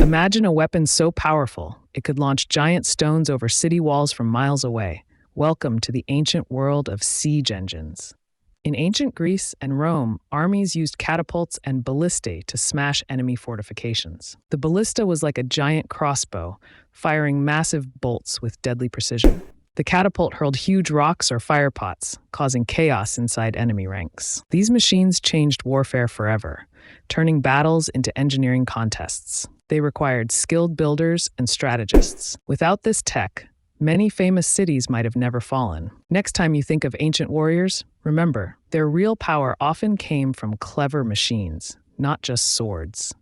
Imagine a weapon so powerful, it could launch giant stones over city walls from miles away. Welcome to the ancient world of siege engines. In ancient Greece and Rome, armies used catapults and ballistae to smash enemy fortifications. The ballista was like a giant crossbow, firing massive bolts with deadly precision. The catapult hurled huge rocks or firepots, causing chaos inside enemy ranks. These machines changed warfare forever, turning battles into engineering contests. They required skilled builders and strategists. Without this tech, many famous cities might have never fallen. Next time you think of ancient warriors, remember, their real power often came from clever machines, not just swords.